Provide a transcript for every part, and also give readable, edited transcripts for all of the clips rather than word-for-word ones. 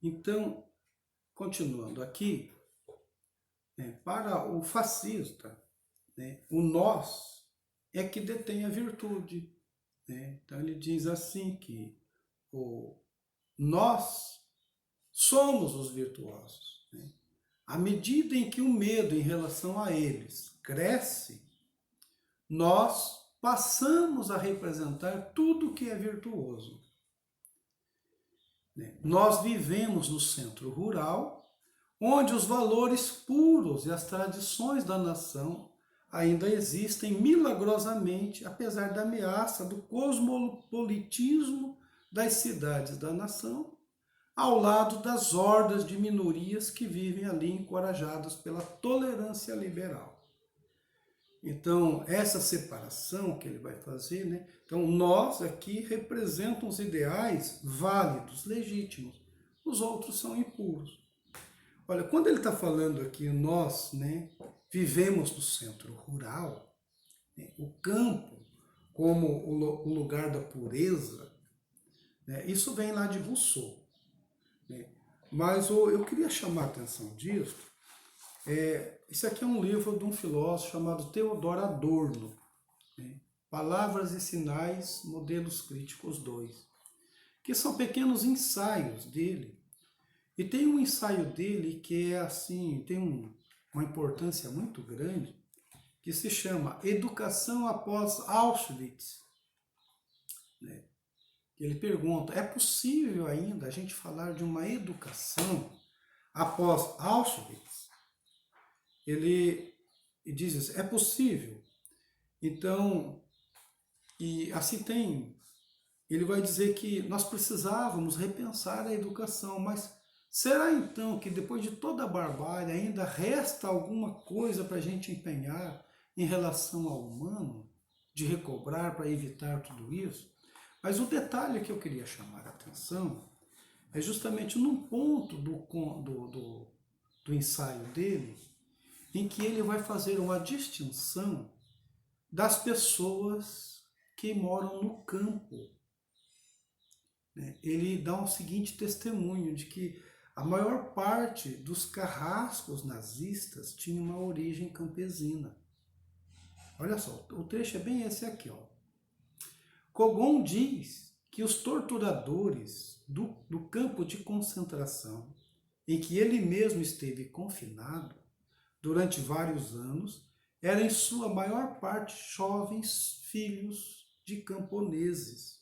Então, continuando aqui, para o fascista, o nós é que detém a virtude. Então ele diz assim que o, nós somos os virtuosos. À medida em que o medo em relação a eles cresce, nós passamos a representar tudo que é virtuoso. Nós vivemos no centro rural, onde os valores puros e as tradições da nação ainda existem milagrosamente, apesar da ameaça do cosmopolitismo das cidades da nação, ao lado das hordas de minorias que vivem ali encorajadas pela tolerância liberal. Então, essa separação que ele vai fazer, Então, nós aqui representam os ideais válidos, legítimos. Os outros são impuros. Olha, quando ele está falando aqui, nós, vivemos no centro rural, o campo como o lugar da pureza, isso vem lá de Rousseau. Mas eu queria chamar a atenção disso. Isso aqui é um livro de um filósofo chamado Theodor Adorno, Palavras e Sinais, Modelos Críticos 2, que são pequenos ensaios dele. E tem um ensaio dele que é assim, tem uma importância muito grande, que se chama Educação após Auschwitz. Ele pergunta, é possível ainda a gente falar de uma educação após Auschwitz? Ele diz isso, é possível. Então, e assim ele vai dizer que nós precisávamos repensar a educação, mas será então que depois de toda a barbárie ainda resta alguma coisa para a gente empenhar em relação ao humano, de recobrar para evitar tudo isso? Mas o detalhe que eu queria chamar a atenção é justamente num ponto do ensaio dele, em que ele vai fazer uma distinção das pessoas que moram no campo. Ele dá o seguinte testemunho de que a maior parte dos carrascos nazistas tinha uma origem campesina. Olha só, o trecho é bem esse aqui, ó. Kogon diz que os torturadores do campo de concentração, em que ele mesmo esteve confinado durante vários anos, eram em sua maior parte jovens filhos de camponeses.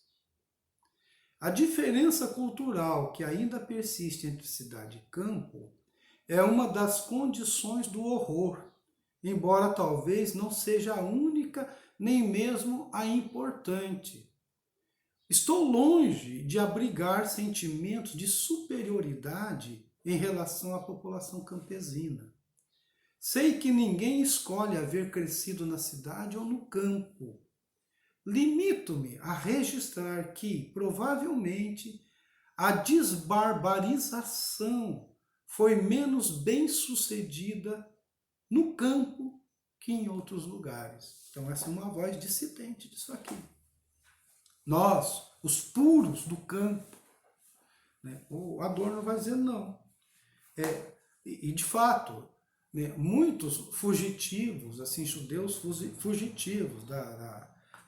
A diferença cultural que ainda persiste entre cidade e campo é uma das condições do horror, embora talvez não seja a única nem mesmo a importante. Estou longe de abrigar sentimentos de superioridade em relação à população campesina. Sei que ninguém escolhe haver crescido na cidade ou no campo. Limito-me a registrar que, provavelmente, a desbarbarização foi menos bem sucedida no campo que em outros lugares. Então essa é uma voz dissidente disso aqui. Nós, os puros do campo, o Adorno vai dizer não. E de fato, muitos fugitivos, assim, judeus fugitivos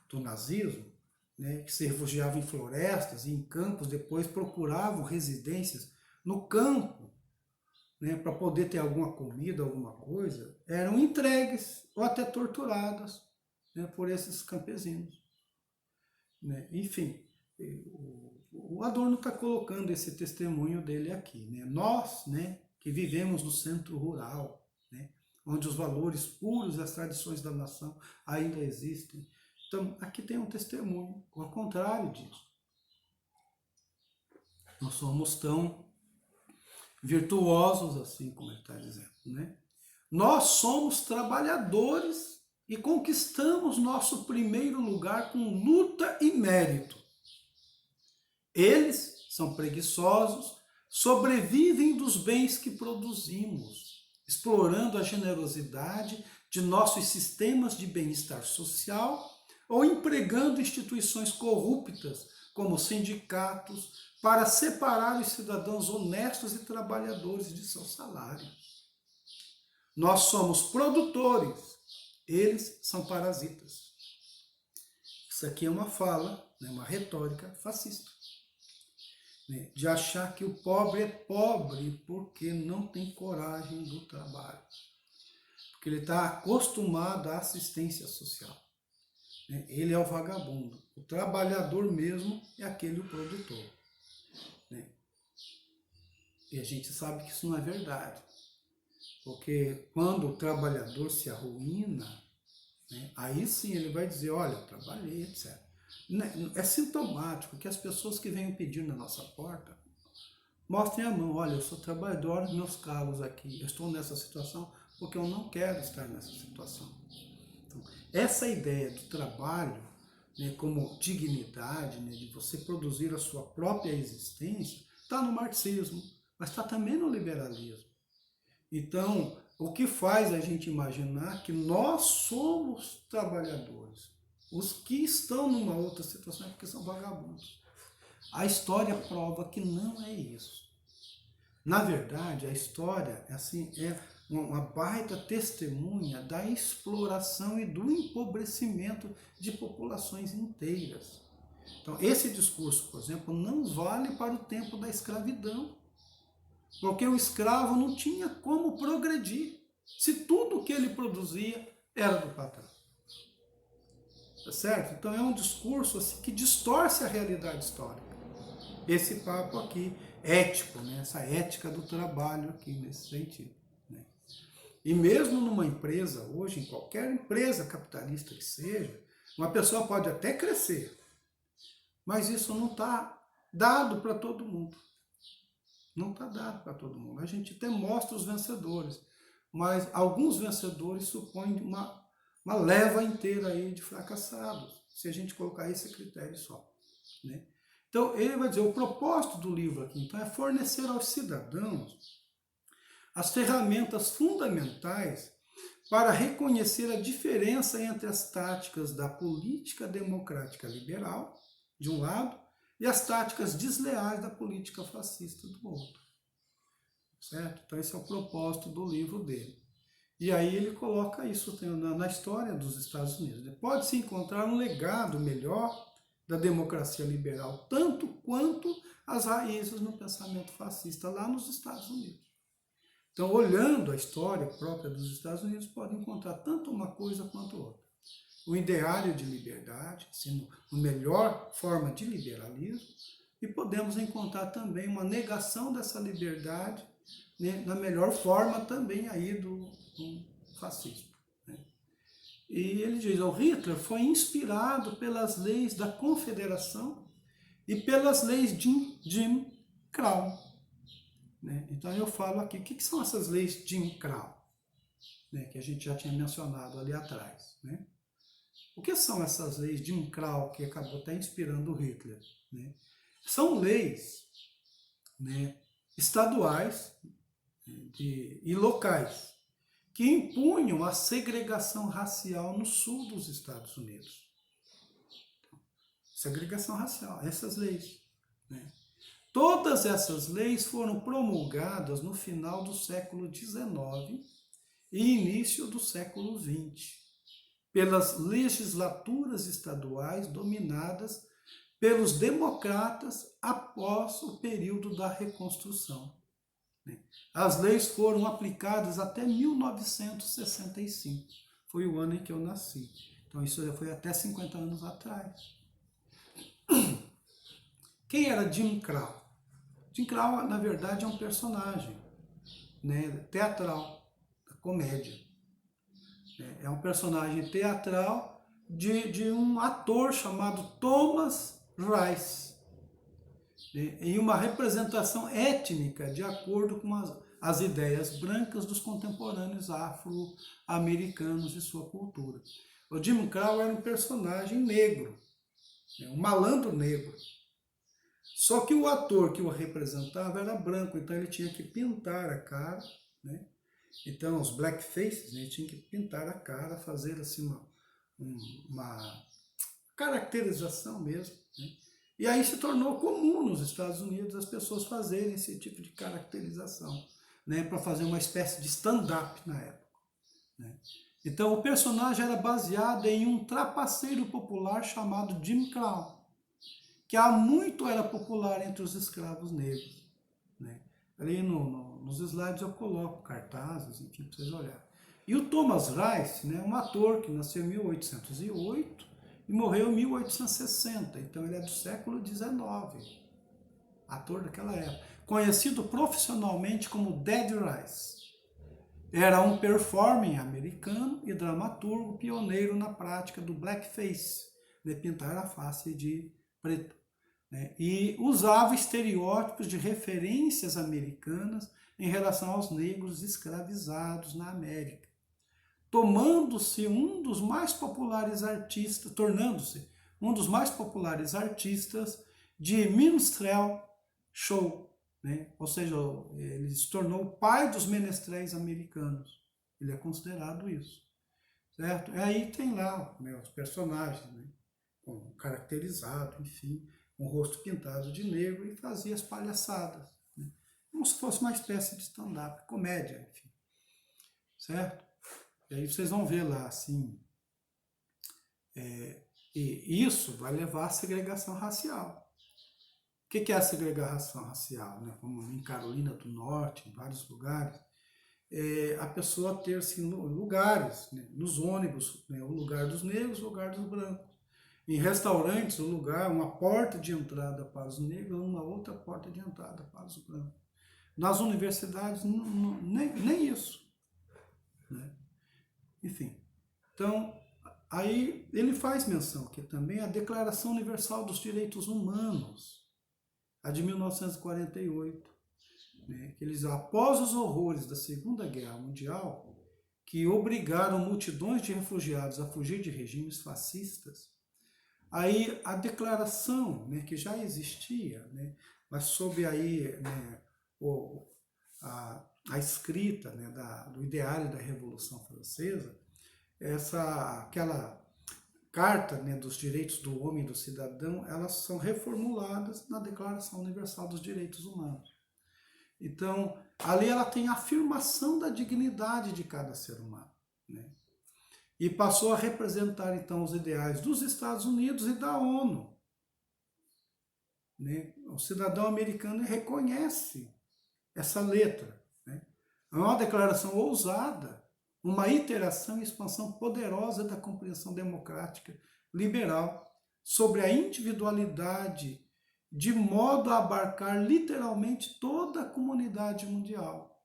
do nazismo, que se refugiavam em florestas e em campos, depois procuravam residências no campo, para poder ter alguma comida, alguma coisa, eram entregues ou até torturadas por esses campesinos. Enfim, o Adorno está colocando esse testemunho dele aqui. Nós, que vivemos no centro rural, onde os valores puros e as tradições da nação ainda existem. Então, aqui tem um testemunho, ao contrário disso. Nós somos tão virtuosos assim, como ele está dizendo. Nós somos trabalhadores e conquistamos nosso primeiro lugar com luta e mérito. Eles são preguiçosos, sobrevivem dos bens que produzimos, explorando a generosidade de nossos sistemas de bem-estar social ou empregando instituições corruptas como sindicatos, para separar os cidadãos honestos e trabalhadores de seu salário. Nós somos produtores, eles são parasitas. Isso aqui é uma fala, uma retórica fascista, de achar que o pobre é pobre porque não tem coragem do trabalho, porque ele está acostumado à assistência social. Ele é o vagabundo. O trabalhador mesmo é aquele o produtor. E a gente sabe que isso não é verdade. Porque quando o trabalhador se arruína, aí sim ele vai dizer, olha, eu trabalhei, etc. É sintomático que as pessoas que vêm pedir na nossa porta mostrem a mão, olha, eu sou trabalhador, olha os meus cargos aqui, eu estou nessa situação porque eu não quero estar nessa situação. Então, essa ideia do trabalho, como dignidade, de você produzir a sua própria existência, está no marxismo, mas está também no liberalismo. Então, o que faz a gente imaginar que nós somos trabalhadores. Os que estão numa outra situação é porque são vagabundos. A história prova que não é isso. Na verdade, a história é uma baita testemunha da exploração e do empobrecimento de populações inteiras. Então, esse discurso, por exemplo, não vale para o tempo da escravidão. Porque o escravo não tinha como progredir se tudo que ele produzia era do patrão. Tá certo? Então é um discurso que distorce a realidade histórica. Esse papo aqui, ético, essa ética do trabalho aqui nesse sentido. E mesmo numa empresa hoje, em qualquer empresa capitalista que seja, uma pessoa pode até crescer, mas isso não está dado para todo mundo. Não está dado para todo mundo. A gente até mostra os vencedores, mas alguns vencedores supõem uma leva inteira aí de fracassados, se a gente colocar esse critério só. Então, ele vai dizer, o propósito do livro aqui, então, é fornecer aos cidadãos as ferramentas fundamentais para reconhecer a diferença entre as táticas da política democrática liberal, de um lado, e as táticas desleais da política fascista do outro. Certo? Então esse é o propósito do livro dele. E aí ele coloca isso na história dos Estados Unidos. Pode-se encontrar um legado melhor da democracia liberal, tanto quanto as raízes no pensamento fascista lá nos Estados Unidos. Então, olhando a história própria dos Estados Unidos, pode encontrar tanto uma coisa quanto outra. O ideário de liberdade, assim, a melhor forma de liberalismo, e podemos encontrar também uma negação dessa liberdade, na melhor forma também aí do fascismo. E ele diz, o Hitler foi inspirado pelas leis da Confederação e pelas leis de Jim Crow. Então eu falo aqui, o que são essas leis Jim Crow? Que a gente já tinha mencionado ali atrás. O que são essas leis Jim Crow que acabou até inspirando o Hitler? São leis estaduais e locais que impunham a segregação racial no sul dos Estados Unidos. Segregação racial, essas leis. Todas essas leis foram promulgadas no final do século XIX e início do século XX, pelas legislaturas estaduais dominadas pelos democratas após o período da reconstrução. As leis foram aplicadas até 1965, foi o ano em que eu nasci. Então isso já foi até 50 anos atrás. Quem era Jim Crow? Jim Crow, na verdade, é um personagem teatral, da comédia. É um personagem teatral de um ator chamado Thomas Rice, em uma representação étnica de acordo com as ideias brancas dos contemporâneos afro-americanos e sua cultura. O Jim Crow era um personagem negro, um malandro negro. Só que o ator que o representava era branco, então ele tinha que pintar a cara, Então, os blackfaces, ele tinha que pintar a cara, fazer assim uma caracterização mesmo, E aí se tornou comum nos Estados Unidos as pessoas fazerem esse tipo de caracterização, né, para fazer uma espécie de stand-up na época. Né? Então o personagem era baseado em um trapaceiro popular chamado Jim Crow, que há muito era popular entre os escravos negros. Né? Ali nos slides eu coloco cartazes, enfim, para vocês olharem. E o Thomas Rice, né, um ator que nasceu em 1808 e morreu em 1860, então ele é do século XIX, ator daquela época, conhecido profissionalmente como Dead Rice. Era um performer americano e dramaturgo pioneiro na prática do blackface, de pintar a face de preto. Né? E usava estereótipos de referências americanas em relação aos negros escravizados na América, tornando-se um dos mais populares artistas de minstrel show, né? Ou seja, ele se tornou o pai dos menestréis americanos. Ele é considerado isso, certo? E aí tem lá, né, os personagens, né, caracterizado, enfim, com o rosto pintado de negro e fazia as palhaçadas, né? Como se fosse uma espécie de stand-up, comédia, enfim, certo? E aí vocês vão ver lá, assim, e isso vai levar à segregação racial. O que é a segregação racial? Né? Como em Carolina do Norte, em vários lugares, a pessoa ter assim, lugares, né? Nos ônibus, né? O lugar dos negros, o lugar dos brancos. Em restaurantes, o lugar, uma porta de entrada para os negros, uma outra porta de entrada para os brancos. Nas universidades, nem isso. Né? Enfim, então, aí ele faz menção que também a Declaração Universal dos Direitos Humanos, a de 1948, né, que eles, após os horrores da Segunda Guerra Mundial, que obrigaram multidões de refugiados a fugir de regimes fascistas, aí a declaração, né, que já existia, né, mas sob aí, né, a escrita, né, do ideário da Revolução Francesa, aquela Carta, né, dos Direitos do Homem e do Cidadão, elas são reformuladas na Declaração Universal dos Direitos Humanos. Então, a lei ela tem a afirmação da dignidade de cada ser humano, né? E passou a representar, então, os ideais dos Estados Unidos e da ONU. Né? O cidadão americano reconhece essa letra. Né? É uma declaração ousada, uma iteração e expansão poderosa da compreensão democrática liberal sobre a individualidade, de modo a abarcar literalmente toda a comunidade mundial.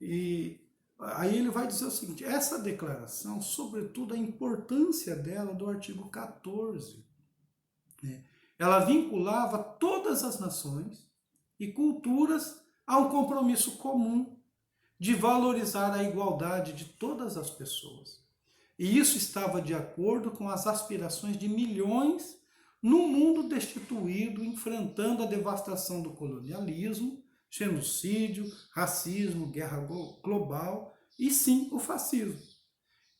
E aí ele vai dizer o seguinte, essa declaração, sobretudo a importância dela do artigo 14, né? Ela vinculava todas as nações e culturas a um compromisso comum de valorizar a igualdade de todas as pessoas. E isso estava de acordo com as aspirações de milhões no mundo destituído, enfrentando a devastação do colonialismo, genocídio, racismo, guerra global e sim o fascismo.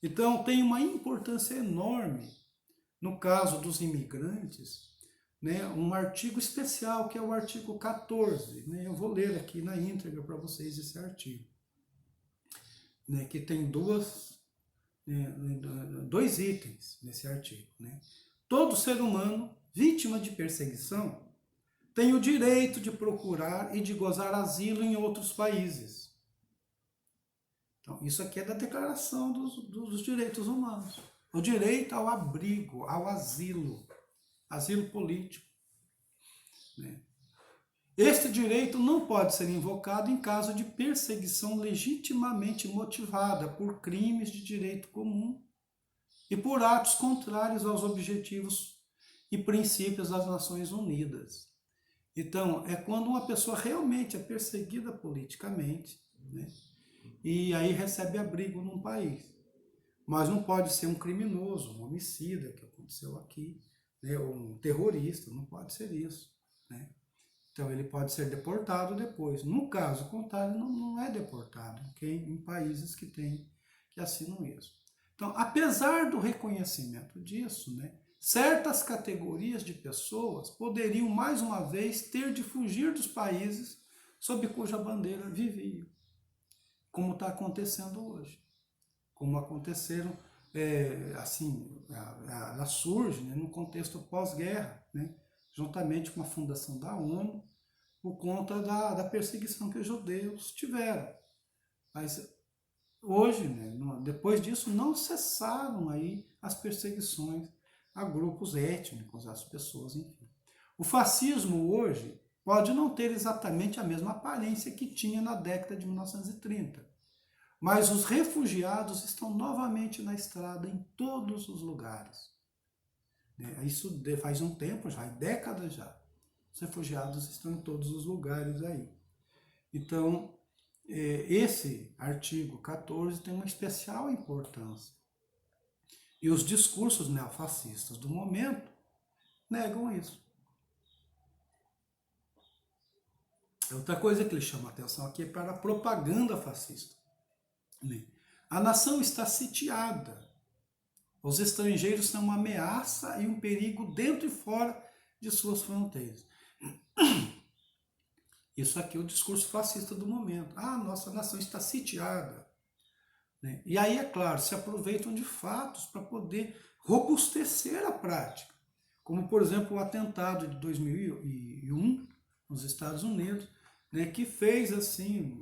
Então tem uma importância enorme, no caso dos imigrantes, né, um artigo especial que é o artigo 14. Né, eu vou ler aqui na íntegra para vocês esse artigo. Né, que tem dois itens nesse artigo. Né? Todo ser humano, vítima de perseguição, tem o direito de procurar e de gozar asilo em outros países. Então, isso aqui é da Declaração dos Direitos Humanos. O direito ao abrigo, ao asilo político. Né? Este direito não pode ser invocado em caso de perseguição legitimamente motivada por crimes de direito comum e por atos contrários aos objetivos e princípios das Nações Unidas. Então, é quando uma pessoa realmente é perseguida politicamente, né, e aí recebe abrigo num país. Mas não pode ser um criminoso, um homicida, que aconteceu aqui, né, ou um terrorista, não pode ser isso. Né? Então ele pode ser deportado depois. No caso contrário, não é deportado, okay? Em países que assinam isso. Então, apesar do reconhecimento disso, né, certas categorias de pessoas poderiam mais uma vez ter de fugir dos países sob cuja bandeira viviam, como está acontecendo hoje, como aconteceram, assim, ela surge, né, no contexto pós-guerra, né, juntamente com a fundação da ONU, por conta da perseguição que os judeus tiveram. Mas hoje, né, depois disso, não cessaram aí as perseguições a grupos étnicos, às pessoas, enfim. O fascismo hoje pode não ter exatamente a mesma aparência que tinha na década de 1930, mas os refugiados estão novamente na estrada em todos os lugares. Isso faz um tempo já, décadas já. Os refugiados estão em todos os lugares aí. Então, esse artigo 14 tem uma especial importância. E os discursos neofascistas do momento negam isso. Outra coisa que ele chama a atenção aqui é para a propaganda fascista. A nação está sitiada. Os estrangeiros são uma ameaça e um perigo dentro e fora de suas fronteiras. Isso aqui é o discurso fascista do momento. Nossa nação está sitiada. E aí, é claro, se aproveitam de fatos para poder robustecer a prática. Como, por exemplo, o atentado de 2001 nos Estados Unidos, que fez assim,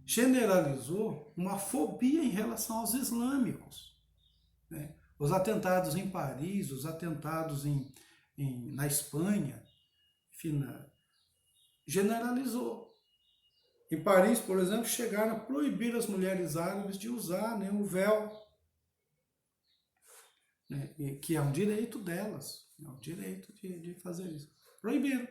generalizou uma fobia em relação aos islâmicos. Os atentados em Paris, os atentados na Espanha, enfim, generalizou. Em Paris, por exemplo, chegaram a proibir as mulheres árabes de usar o véu, que é um direito delas, é um direito de fazer isso. Proibiram.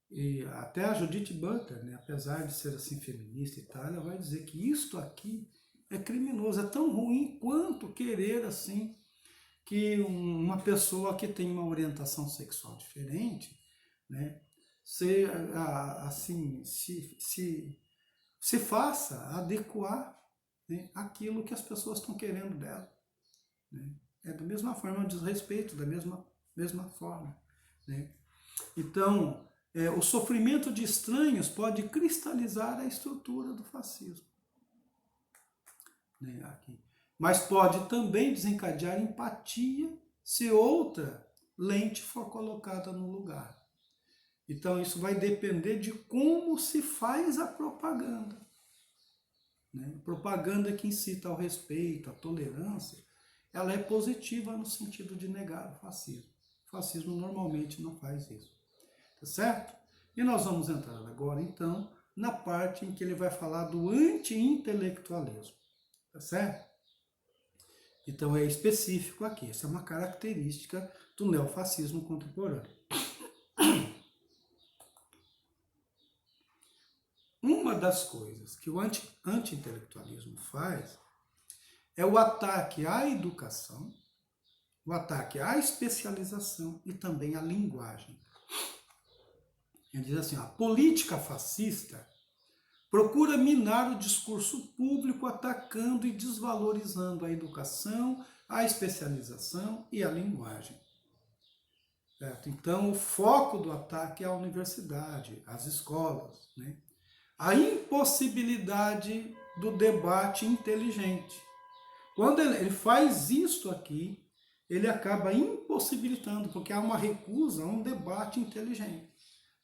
E até a Judith Butler, apesar de ser assim feminista e tal, ela vai dizer que isto aqui é criminoso, é tão ruim quanto querer assim que uma pessoa que tem uma orientação sexual diferente, se faça adequar aquilo que as pessoas estão querendo dela. É da mesma forma, um desrespeito, da mesma forma. Então, o sofrimento de estranhos pode cristalizar a estrutura do fascismo. Mas pode também desencadear empatia se outra lente for colocada no lugar. Então isso vai depender de como se faz a propaganda. Propaganda que incita ao respeito, à tolerância, ela é positiva no sentido de negar o fascismo. O fascismo normalmente não faz isso. Tá certo? E nós vamos entrar agora, então, na parte em que ele vai falar do anti-intelectualismo. Tá certo? Então é específico aqui, essa é uma característica do neofascismo contemporâneo. Uma das coisas que o anti-intelectualismo faz é o ataque à educação, o ataque à especialização e também à linguagem. Ele diz assim, a política fascista procura minar o discurso público atacando e desvalorizando a educação, a especialização e a linguagem. Certo? Então, o foco do ataque é a universidade, as escolas. A impossibilidade do debate inteligente. Quando ele faz isto aqui, ele acaba impossibilitando, porque há uma recusa a um debate inteligente.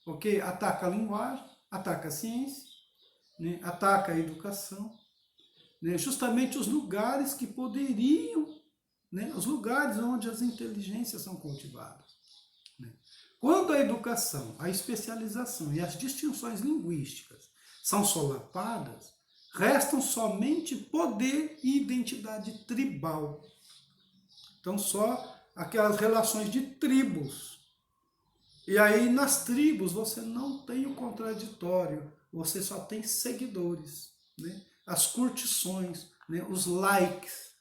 Porque ataca a linguagem, ataca a ciência, ataca a educação, justamente os lugares que poderiam, os lugares onde as inteligências são cultivadas. Quando a educação, a especialização e as distinções linguísticas são solapadas, restam somente poder e identidade tribal. Então só aquelas relações de tribos. E aí nas tribos você não tem o contraditório, você só tem seguidores, as curtições, os likes,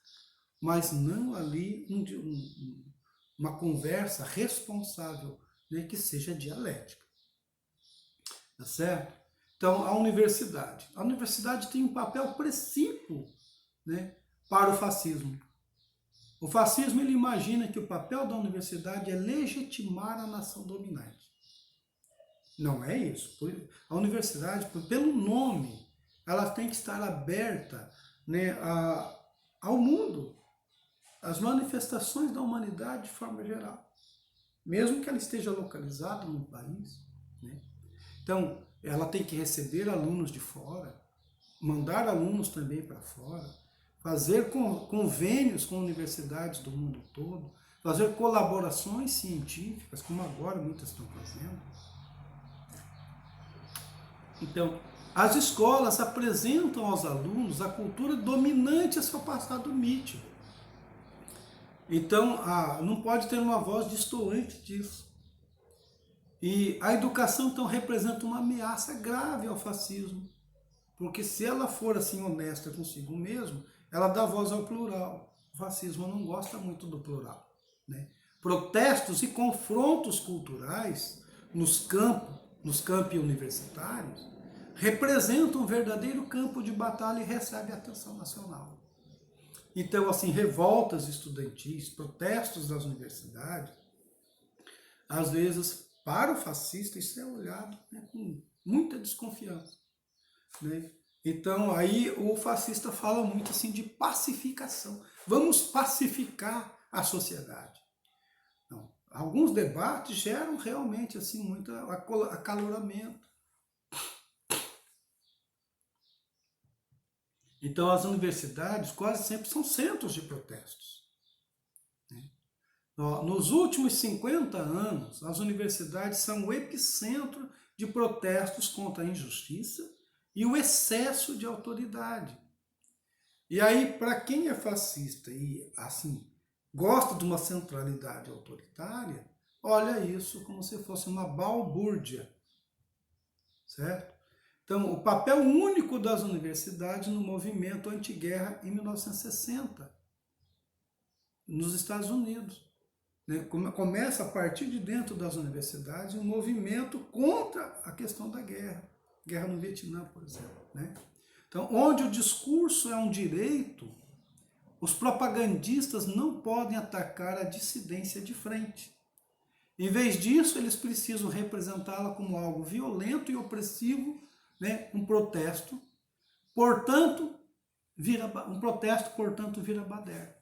mas não ali uma conversa responsável, que seja dialética. Tá certo? Então, a universidade tem um papel precípio, para o fascismo, O fascismo ele imagina que o papel da universidade é legitimar a nação dominante. Não é isso. A universidade, pelo nome, ela tem que estar aberta, né, ao mundo, às manifestações da humanidade de forma geral, mesmo que ela esteja localizada num país, né? Então, ela tem que receber alunos de fora, mandar alunos também para fora, fazer convênios com universidades do mundo todo, fazer colaborações científicas, como agora muitas estão fazendo. Então, as escolas apresentam aos alunos a cultura dominante a seu passado mítico. Então, não pode ter uma voz destoante disso. E a educação, então, representa uma ameaça grave ao fascismo. Porque se ela for assim honesta consigo mesmo, ela dá voz ao plural. O fascismo não gosta muito do plural, né? Protestos e confrontos culturais nos campi universitários representam um verdadeiro campo de batalha e recebe atenção nacional. Então, assim, revoltas estudantis, protestos das universidades, às vezes, para o fascista, isso é olhado, né, com muita desconfiança, né? Então, aí o fascista fala muito assim de pacificação. Vamos pacificar a sociedade. Então, alguns debates geram realmente assim muito acaloramento. Então, as universidades quase sempre são centros de protestos, né? Nos últimos 50 anos, as universidades são o epicentro de protestos contra a injustiça e o excesso de autoridade. E aí, para quem é fascista e, assim, gosta de uma centralidade autoritária, olha isso como se fosse uma balbúrdia, certo? Então, o papel único das universidades no movimento anti-guerra em 1960, nos Estados Unidos, né? Começa a partir de dentro das universidades um movimento contra a questão da guerra no Vietnã, por exemplo, né? Então, onde o discurso é um direito, os propagandistas não podem atacar a dissidência de frente. Em vez disso, eles precisam representá-la como algo violento e opressivo, né? Um protesto, portanto, vira baderna.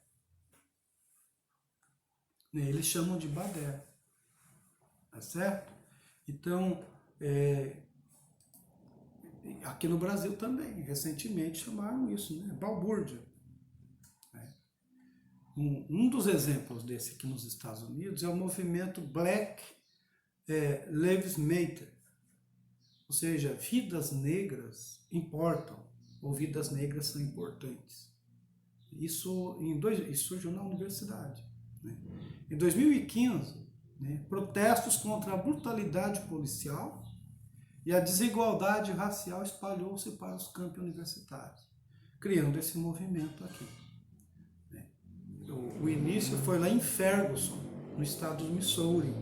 Eles chamam de baderna, tá certo? Então, aqui no Brasil também, recentemente chamaram isso, né? Balbúrdia. Um dos exemplos desse aqui nos Estados Unidos é o movimento Black Lives Matter, ou seja, vidas negras importam, ou vidas negras são importantes. Isso surgiu na universidade, né? Em 2015, né, protestos contra a brutalidade policial e a desigualdade racial espalhou-se para os campi universitários, criando esse movimento aqui. O início foi lá em Ferguson, no estado do Missouri.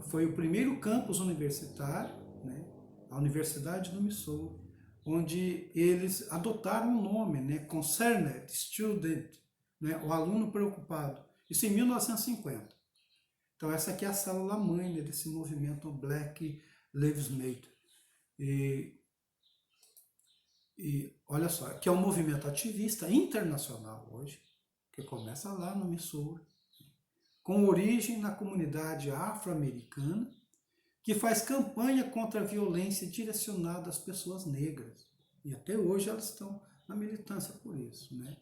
Foi o primeiro campus universitário, né, a Universidade do Missouri, onde eles adotaram o nome, né, Concerned Student, né, o aluno preocupado. Isso em 1950. Então essa aqui é a célula-mãe, né, desse movimento Black Lives Matter. E olha só, que é um movimento ativista internacional hoje, que começa lá no Missouri, com origem na comunidade afro-americana, que faz campanha contra a violência direcionada às pessoas negras. E até hoje elas estão na militância por isso, né?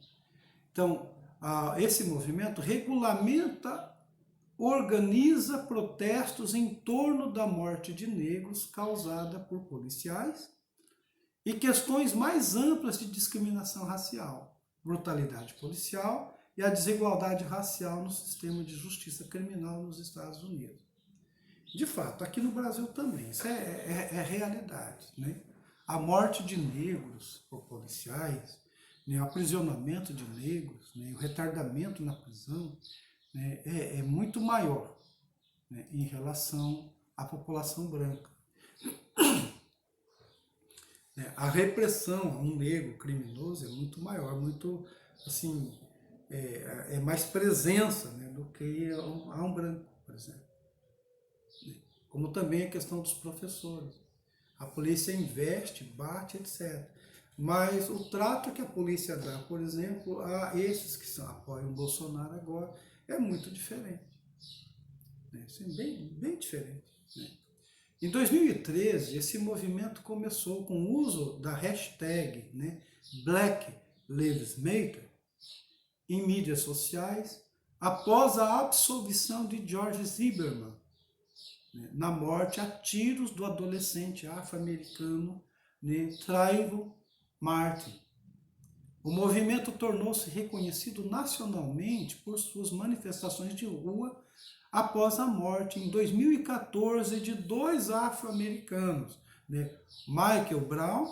Então, esse movimento regulamenta, organiza protestos em torno da morte de negros causada por policiais e questões mais amplas de discriminação racial, brutalidade policial e a desigualdade racial no sistema de justiça criminal nos Estados Unidos. De fato, aqui no Brasil também, isso é realidade, né? A morte de negros por policiais, né, o aprisionamento de negros, né, o retardamento na prisão, né, é muito maior, né, em relação à população branca. A repressão a um negro criminoso é muito maior, muito, assim, é mais presença, né, do que a um branco, por exemplo. Como também a questão dos professores. A polícia investe, bate, etc. Mas o trato que a polícia dá, por exemplo, a esses que apoiam o Bolsonaro agora, é muito diferente. Né? Isso é bem diferente. Né? Em 2013, esse movimento começou com o uso da hashtag, né, Black Lives Matter em mídias sociais, após a absolvição de George Zimmerman, né, na morte a tiros do adolescente afro-americano, né, Trayvon Martin. O movimento tornou-se reconhecido nacionalmente por suas manifestações de rua após a morte, em 2014, de 2 afro-americanos, né? Michael Brown,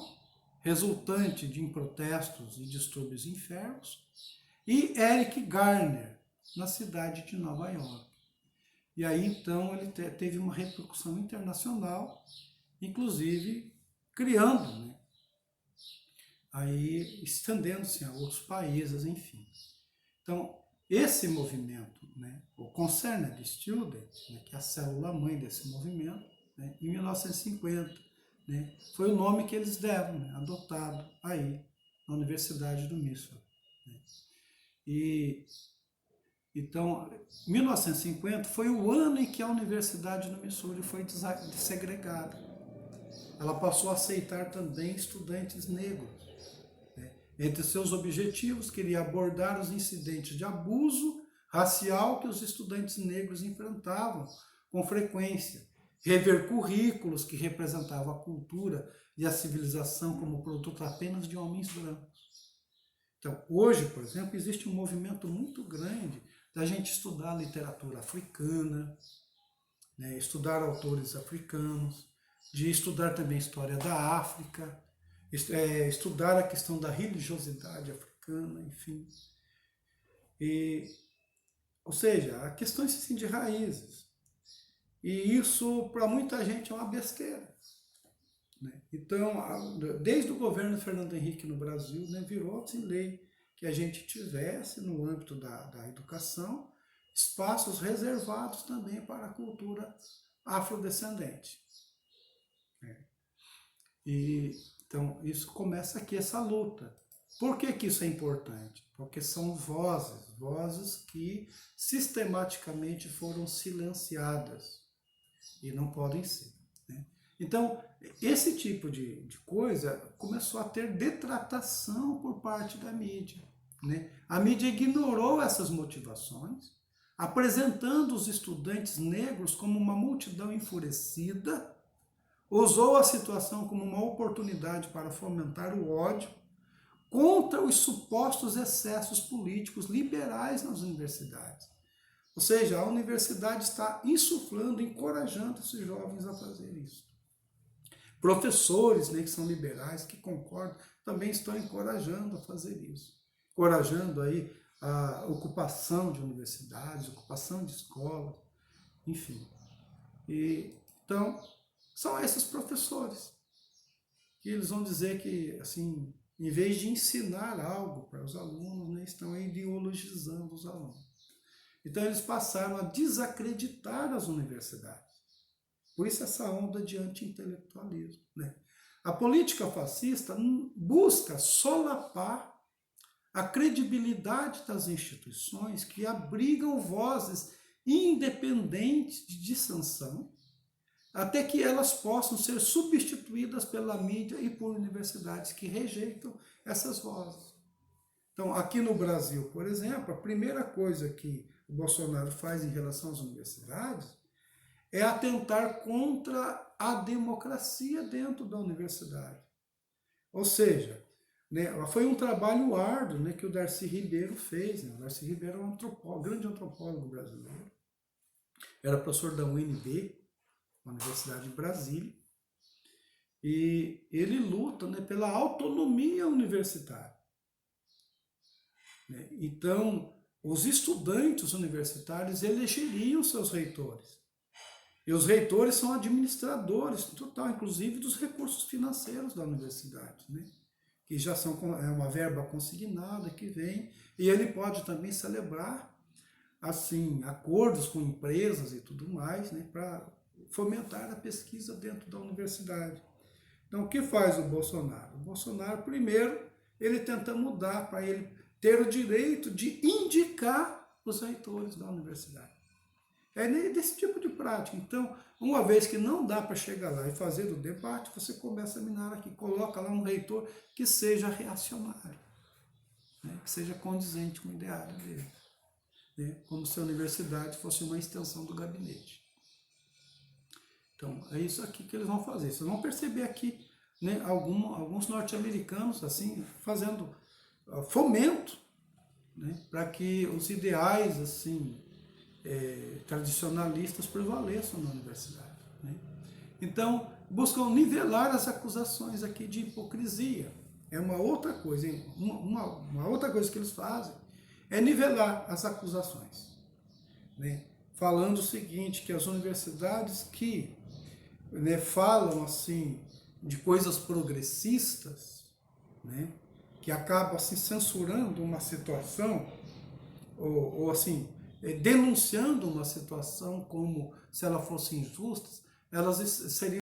resultante de protestos e distúrbios enfermos, e Eric Garner, na cidade de Nova York. E aí, então, ele teve uma repercussão internacional, inclusive criando, né, aí estendendo-se a outros países, enfim. Então, esse movimento, né, o Concerned Student, né, que é a célula-mãe desse movimento, né, em 1950, né, foi o nome que eles deram, né, adotado aí na Universidade do Missouri. Né. E, então, 1950 foi o ano em que a Universidade do Missouri foi desegregada. Ela passou a aceitar também estudantes negros. Entre seus objetivos, queria abordar os incidentes de abuso racial que os estudantes negros enfrentavam com frequência, rever currículos que representavam a cultura e a civilização como produto apenas de homens brancos. Então, hoje, por exemplo, existe um movimento muito grande da gente estudar a literatura africana, né, estudar autores africanos, de estudar também a história da África, estudar a questão da religiosidade africana, enfim. Ou seja, a questão assim, de raízes. E isso, para muita gente, é uma besteira. Né? Então, desde o governo Fernando Henrique no Brasil, né, virou-se lei que a gente tivesse, no âmbito da educação, espaços reservados também para a cultura afrodescendente. Então, isso começa aqui, essa luta. Por que isso é importante? Porque são vozes que sistematicamente foram silenciadas e não podem ser. Né? Então, esse tipo de coisa começou a ter detratação por parte da mídia. Né? A mídia ignorou essas motivações, apresentando os estudantes negros como uma multidão enfurecida, usou a situação como uma oportunidade para fomentar o ódio contra os supostos excessos políticos liberais nas universidades. Ou seja, a universidade está insuflando, encorajando esses jovens a fazer isso. Professores, né, que são liberais, que concordam, também estão encorajando a fazer isso. Encorajando aí a ocupação de universidades, ocupação de escolas, enfim. Então, são esses professores que eles vão dizer que, assim, em vez de ensinar algo para os alunos, né, estão ideologizando os alunos. Então eles passaram a desacreditar as universidades. Por isso essa onda de anti-intelectualismo. Né? A política fascista busca solapar a credibilidade das instituições que abrigam vozes independentes de dissensão, até que elas possam ser substituídas pela mídia e por universidades que rejeitam essas vozes. Então, aqui no Brasil, por exemplo, a primeira coisa que o Bolsonaro faz em relação às universidades é atentar contra a democracia dentro da universidade. Ou seja, né, foi um trabalho árduo, né, que o Darcy Ribeiro fez. Né? O Darcy Ribeiro é um grande antropólogo brasileiro. Era professor da UNB, na Universidade de Brasília, e ele luta, né, pela autonomia universitária. Né? Então, os estudantes universitários elegeriam seus reitores. E os reitores são administradores, total, inclusive dos recursos financeiros da universidade. Né? que já são é uma verba consignada que vem, e ele pode também celebrar assim acordos com empresas e tudo mais, né, para fomentar a pesquisa dentro da universidade. Então, o que faz o Bolsonaro? O Bolsonaro, primeiro, ele tenta mudar para ele ter o direito de indicar os reitores da universidade. É desse tipo de prática. Então, uma vez que não dá para chegar lá e fazer o debate, você começa a minar aqui, coloca lá um reitor que seja reacionário, né? Que seja condizente com o ideário dele, né? Como se a universidade fosse uma extensão do gabinete. Então, é isso aqui que eles vão fazer. Vocês vão perceber aqui, né, alguns norte-americanos assim fazendo fomento, né, para que os ideais assim tradicionalistas prevaleçam na universidade, né? Então, buscam nivelar as acusações aqui de hipocrisia. É uma outra coisa, hein? Uma outra coisa que eles fazem é nivelar as acusações, né? Falando o seguinte, que as universidades que, né, falam assim de coisas progressistas, né, que acabam assim censurando uma situação, ou assim, denunciando uma situação como se ela fosse injusta, elas seriam